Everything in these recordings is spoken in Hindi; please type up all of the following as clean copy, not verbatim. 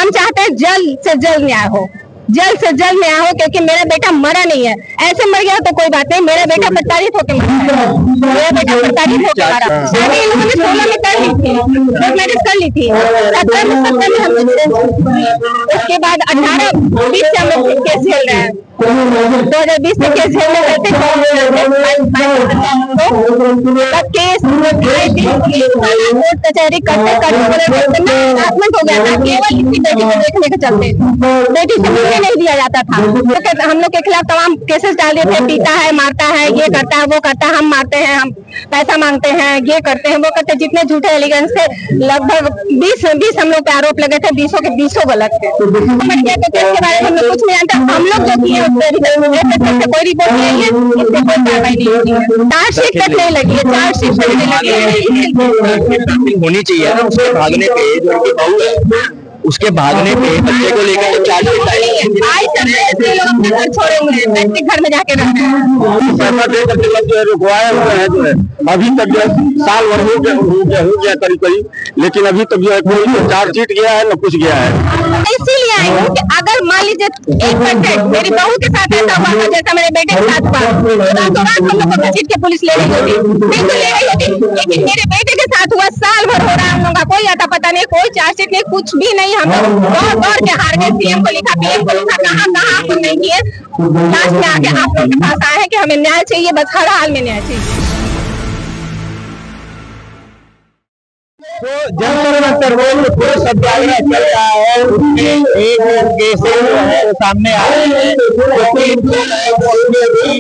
हम चाहते हैं जल्द से जल्द न्याय हो, जल्द से जल्द न्याय हो, क्योंकि मेरा बेटा मरा नहीं है। ऐसे मर गया तो कोई बात नहीं, मेरा बेटा प्रताड़ित होकर मरा है, मेरा बेटा प्रताड़ित होकर मरा। शादी इन लोगों ने 16 में कर ली थी, कोर्ट मैरिज कर ली थी, 17 में हम, उसके बाद 18-20 से हम लोग केस झेल रहे हैं। 2020 में केस झेलने रहते केस कोर्ट कचहरी करते हो गया था, केवल इसी बेटी को देखने के चलते बेटी से मिलने नहीं दिया जाता था। हम लोग के खिलाफ तमाम केसेस डाल दिए थे, पीता है, मारता है, ये करता है, वो करता है, हम मारते हैं, हम पैसा मांगते हैं, ये करते हैं, वो करते हैं। जितने झूठे एलिगेंस थे, लगभग 20 हम लोग पे आरोप लगे थे, 20 के 20 गलत थे। केस के बारे में हम लोग कुछ नहीं जानते, हम लोग जो किए कोई रिपोर्ट नहीं है, इससे कोई कार्रवाई नहीं होती है, चार्जशीट तक नहीं लगी है, चार्जशीट तक नहीं लगी है। होनी चाहिए ना, उसके भागने पे जो उनकी बहू है उसके भागने पे बच्चे को लेकर तो चार्जशीट छोड़ेंगे, घर में जाके रहना है, रुकवाए हुए हैं जो है। अभी तक जो है साल भर हो गया करीब, लेकिन अभी तक जो है कोई चार्जशीट गया है न कुछ गया है। इसीलिए आई हूँ कि अगर मान लीजिए 1% मेरी बहू के साथ ऐसा हुआ था जैसा मेरे बेटे के साथ हुआ, तो हम लोग को घसीट के पुलिस ले रही होती, बिल्कुल ले रही होती। लेकिन मेरे बेटे के साथ हुआ, साल भर हो रहा है, हम लोग का कोई आता पता नहीं, कोई चार्जशीट नहीं, कुछ भी नहीं। हम लोग दौड़ के हार गए, सीएम को लिखा, पीएम को लिखा, कहाँ कुछ नहीं किए। लास्ट में आके आप लोगों के पास आए हैं कि हमें न्याय चाहिए, बस हर हाल में न्याय चाहिए। तो जंतर सब जागरण चल रहा है, उसमें एक केस जो है वो सामने आ रहे हैं,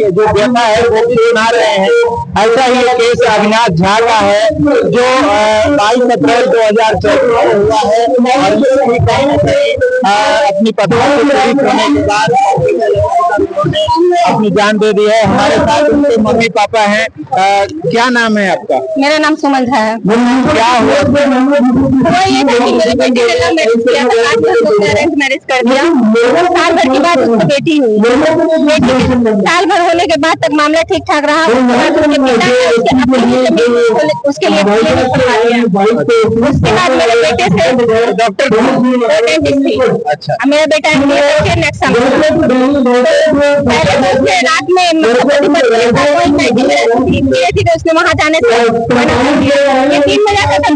जो बेटा है वो भी सुना रहे हैं। ऐसा ही केस अविनाश झा का है जो 22 अप्रैल 2014 में हुआ है, और कहीं न कहीं अपनी पत्नी को पीड़ित होने के बाद अपनी जान दे दी है। हमारे साथ उनके मम्मी पापा हैं। क्या नाम है आपका? मेरा नाम सुमन झा है। क्या हुआ? वो ये था कि मेरे बेटे ने लव मैरिज किया था, अरेंज मैरिज कर दिया। साल भर के बाद उसको बेटी हुई। साल भर होने के बाद तक मामला ठीक ठाक रहा। उसके पिता ने उसके लिए करवा दिया। उसके बाद मेरे बेटे से डॉक्टर मेरा बेटा पहले रात में धीरे धीरे उसने वहाँ जाने से 3 बजे आता था,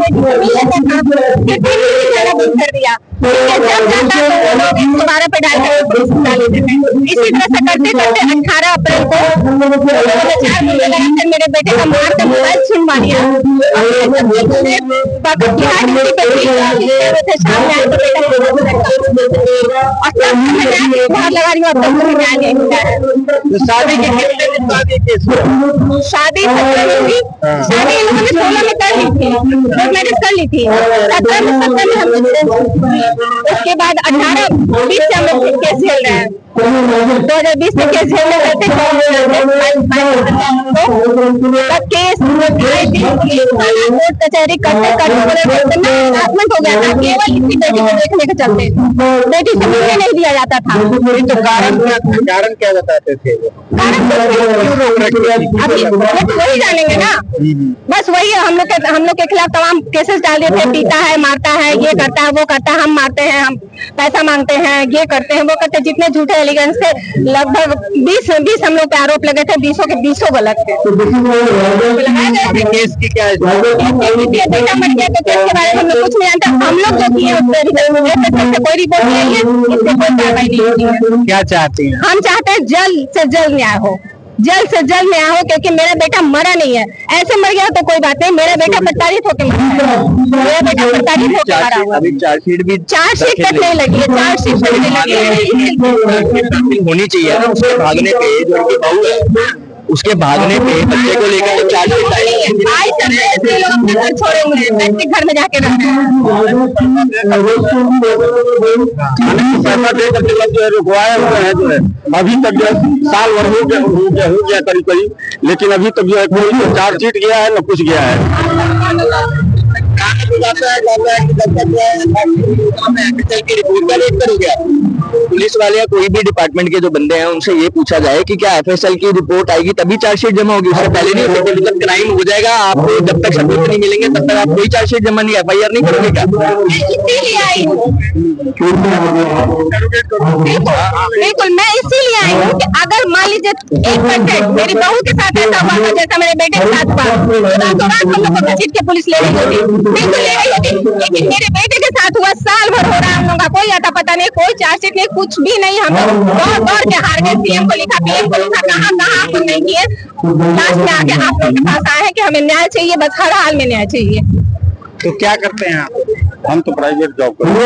कर दिया। जब जाता तो वो लोग 112 पे डाल कर इसी तरह से करते करते 18 अप्रैल को 4 बजे लगाकर मेरे बेटे का मार कर मोबाइल छीन मारिया। सामने आए तो बेटा लगा रही हूँ। शादी की कितने दिन बाद ये केस हुआ? शादी 17 में हुई, शादी इन लोगों ने 16 में कर ली थी, कोर्ट मैरिज कर ली थी, 17 में हम, उसके बाद 18-20 से हम लोग केस झेल रहे हैं। 2020 में केस झेलने रहते केस कोर्ट कचहरी करते हो गया था, केवल इसी बेटी को देखने के चलते बेटी से मिलने नहीं दिया जाता था। तो कारण क्या बताते थे? वही जानेंगे ना, बस वही हम लोग के खिलाफ तमाम केसेस डाल दिए थे, पीता है, मारता है, ये करता है, वो करता है, हम मारते हैं, हम पैसा मांगते हैं, ये करते हैं, वो करते हैं। जितने झूठे एलिगेंस थे, लगभग 20 हम लोग पे आरोप लगे थे, 20 के 20 गलत थे। केस की क्या बेटा मर गया तो केस के बारे में हम लोग कुछ नहीं जानते, हम लोग जो किए कोई रिपोर्ट नहीं है, इससे कोई कार्रवाई नहीं होती है। क्या चाहते हैं? हम चाहते हैं जल्द से जल्द न्याय हो, जल्द से जल्द न्याय हो, क्योंकि मेरा बेटा मरा नहीं है। ऐसे मर गया तो कोई बात नहीं, मेरा बेटा प्रताड़ित होकर मरा है, मेरा बेटा प्रताड़ित होकर मरा हुआ। चार्जशीट तक नहीं लगी है, चार्जशीट तक नहीं लगी है। होनी चाहिए ना, उसके भागने पे जो उनकी बहू है उसके भागने पे बच्चे को लेकर तो चार्जशीट छोड़ेंगे, घर में जाके रहना जो है रुकवाए हुए हैं जो है। अभी तक जो है साल भर हो गया करीब, लेकिन अभी तक जो है कोई चार्जशीट गया है न कुछ गया है। जाता है, कहता है कि जब तक एफएसएल की रिपोर्ट का वेट करोगे आप? पुलिस वाले या कोई भी डिपार्टमेंट के जो बंदे हैं उनसे ये पूछा जाए कि क्या एफएसएल की रिपोर्ट आएगी तभी चार्जशीट जमा होगी, उससे पहले नहीं हो सकती? मतलब क्राइम हो जाएगा, आपको जब तक सबूत नहीं मिलेंगे तब तक आप कोई चार्जशीट जमा नहीं, एफआईआर नहीं करोगे क्या? इसीलिए आई हूँ, बिल्कुल मैं इसीलिए आई हूँ कि अगर मान लीजिए 1% मेरी बहू के साथ ऐसा हुआ था जैसा मेरे बेटे के साथ हुआ, तो रातों रात हम लोग को घसीट के पुलिस ले रही होगी, बिल्कुल ले रही होगी। लेकिन मेरे बेटे के साथ हुआ, साल भर हो रहा है, हम लोग का कोई आता पता नहीं, कोई चार्जशीट नहीं, कुछ भी नहीं। हम लोग दौड़ दौड़ के हार गए, सीएम को लिखा, पीएम को लिखा, कहाँ कहाँ हम नहीं किए। लास्ट में आके आप लोग के पास आए हैं कि हमें न्याय चाहिए, बस हर हाल में न्याय चाहिए। तो क्या करते हैं आप? हम तो प्राइवेट जॉब करते हैं।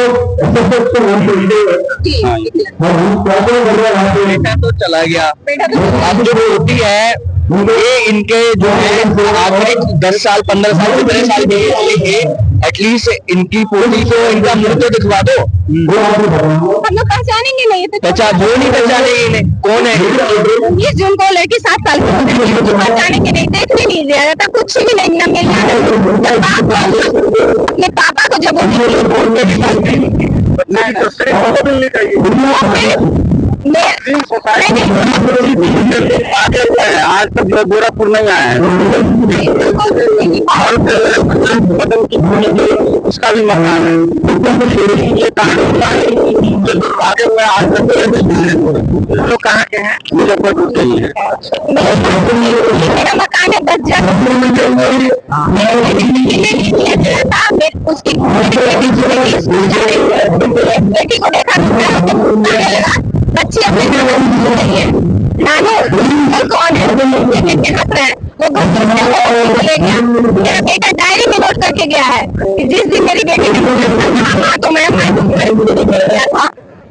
बेटा तो चला गया, बेटा तो अब जो रोटी है ये इनके जो है आखिरी 10 साल 15 साल 17 साल के लेके एटलीस्ट इनकी पोती को इनका मुंह तो दिखवा दो। हम लोग पहचानेंगे नहीं तो वो नहीं पहचानेंगे इन्हें, कौन है? 20 जून को लड़की 7 साल की होती है, पहचानेंगे नहीं, देख भी नहीं दिया जाता, कुछ भी नहीं न मिल अपने पापा को जब आज तक गोरखपुर नहीं आया है, उसका भी मकान है, ये आगे में आज तक कहाँ के हैं? मुजफ्फरपुर के ही है। मेरा मकान है 10 जगह, उसकी बेटी को देखा बच्ची अपने नानू कौन है वो ले गया। मेरा बेटा डायरी में नोट करके गया है कि जिस दिन मेरी बेटी ने तो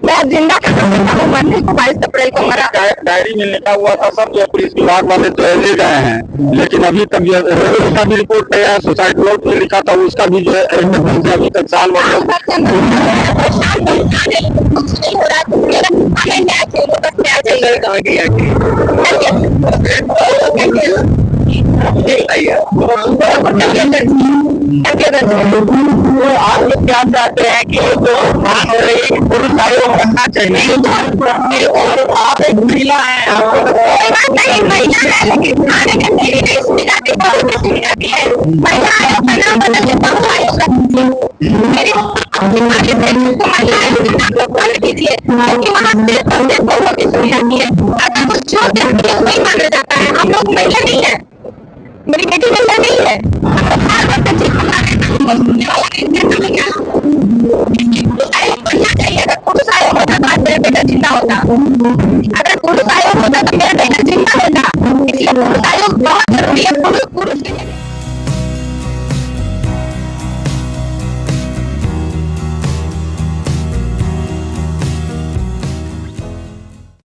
मैं जिंदा हूँ, मरने को 22 अप्रैल को मरा। डायरी में लिखा हुआ था सब, जो पुलिस विभाग वाले तो ले गए हैं, लेकिन अभी तक जो उसका भी रिपोर्ट है, सोसाइटी नोट में लिखा था उसका भी जो है अभी तक साल आप लोग क्या चाहते हैं कि जो बात हो रही है पुरुष आयोग बनना चाहिए? आप एक महिला है, हम लोग महिला नहीं है, मेरी बेटी महिला नहीं है। अगर पुरुष आयोग होता तो मेरा बेटा जिंदा होता, अगर पुरुष आयोग होता तो मेरा बेटा जिंदा होता। इसलिए पुरुष आयोग बहुत जरूरी है। पुरुष